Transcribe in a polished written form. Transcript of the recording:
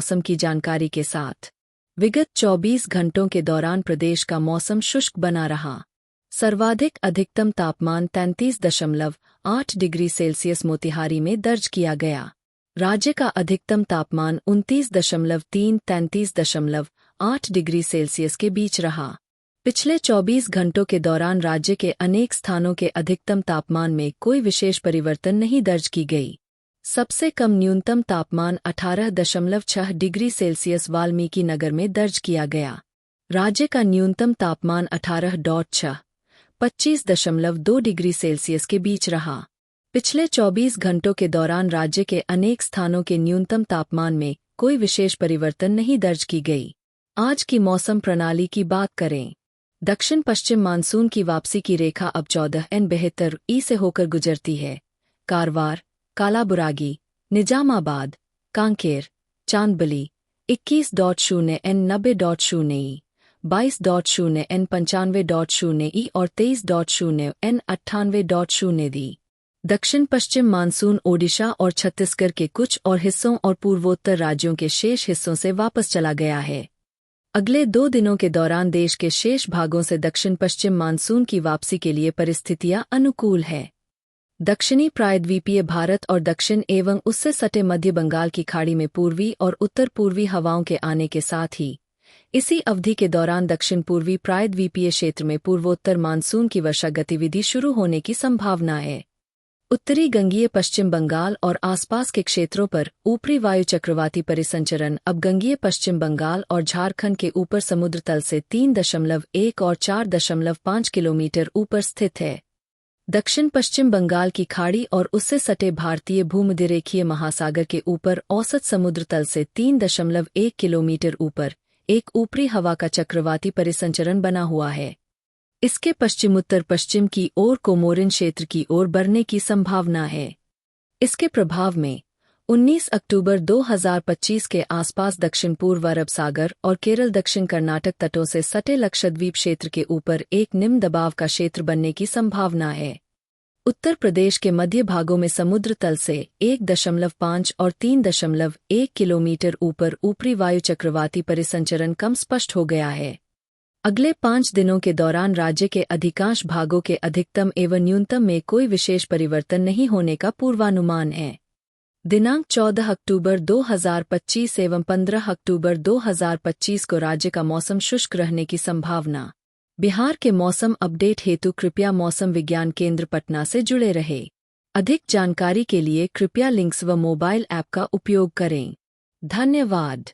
मौसम की जानकारी के साथ। विगत 24 घंटों के दौरान प्रदेश का मौसम शुष्क बना रहा। सर्वाधिक अधिकतम तापमान 33.8 डिग्री सेल्सियस मोतिहारी में दर्ज किया गया। राज्य का अधिकतम तापमान 29.3-33.8 डिग्री सेल्सियस के बीच रहा। पिछले 24 घंटों के दौरान राज्य के अनेक स्थानों के अधिकतम तापमान में कोई विशेष परिवर्तन नहीं दर्ज की गई। सबसे कम न्यूनतम तापमान 18.6 डिग्री सेल्सियस वाल्मीकि नगर में दर्ज किया गया। राज्य का न्यूनतम तापमान 25.2 डिग्री सेल्सियस के बीच रहा। पिछले 24 घंटों के दौरान राज्य के अनेक स्थानों के न्यूनतम तापमान में कोई विशेष परिवर्तन नहीं दर्ज की गई। आज की मौसम प्रणाली की बात करें। दक्षिण पश्चिम मानसून की वापसी की रेखा अब 14N72 से होकर गुजरती है। कारवार, कालाबुरागी, निजामाबाद, कांकेर, चांदबली 21.0N90.0 22.0N95.0 और 23.0N98.0 दक्षिण पश्चिम मानसून ओडिशा और छत्तीसगढ़ के कुछ और हिस्सों और पूर्वोत्तर राज्यों के शेष हिस्सों से वापस चला गया है। अगले 2 दिनों के दौरान देश के शेष भागों से दक्षिण पश्चिम मानसून की वापसी के लिए परिस्थितियां अनुकूल है। दक्षिणी प्रायद्वीपीय भारत और दक्षिण एवं उससे सटे मध्य बंगाल की खाड़ी में पूर्वी और उत्तर पूर्वी हवाओं के आने के साथ ही इसी अवधि के दौरान दक्षिण पूर्वी प्रायद्वीपीय क्षेत्र में पूर्वोत्तर मानसून की वर्षा गतिविधि शुरू होने की संभावना है। उत्तरी गंगीय पश्चिम बंगाल और आसपास के क्षेत्रों पर ऊपरी वायु चक्रवाती परिसंचरण अब गंगीय पश्चिम बंगाल और झारखंड के ऊपर समुद्र तल से 3.1 और 4.5 किलोमीटर ऊपर स्थित है। दक्षिण पश्चिम बंगाल की खाड़ी और उससे सटे भारतीय भूमध्यरेखीय महासागर के ऊपर औसत समुद्र तल से 3.1 किलोमीटर ऊपर एक ऊपरी हवा का चक्रवाती परिसंचरण बना हुआ है। इसके पश्चिमोत्तर पश्चिम की ओर कोमोरिन क्षेत्र की ओर बढ़ने की संभावना है। इसके प्रभाव में 19 अक्टूबर 2025 के आसपास दक्षिण पूर्व अरब सागर और केरल दक्षिण कर्नाटक तटों से सटे लक्षद्वीप क्षेत्र के ऊपर एक निम्न दबाव का क्षेत्र बनने की संभावना है। उत्तर प्रदेश के मध्य भागों में समुद्र तल से 1.5 और 3.1 किलोमीटर ऊपर ऊपरी वायु चक्रवाती परिसंचरण कम स्पष्ट हो गया है। अगले 5 दिनों के दौरान राज्य के अधिकांश भागों के अधिकतम एवं न्यूनतम में कोई विशेष परिवर्तन नहीं होने का पूर्वानुमान है। दिनांक 14 अक्टूबर 2025 एवं 15 अक्टूबर 2025 को राज्य का मौसम शुष्क रहने की संभावना। बिहार के मौसम अपडेट हेतु कृपया मौसम विज्ञान केंद्र पटना से जुड़े रहे। अधिक जानकारी के लिए कृपया लिंक्स व मोबाइल ऐप का उपयोग करें। धन्यवाद।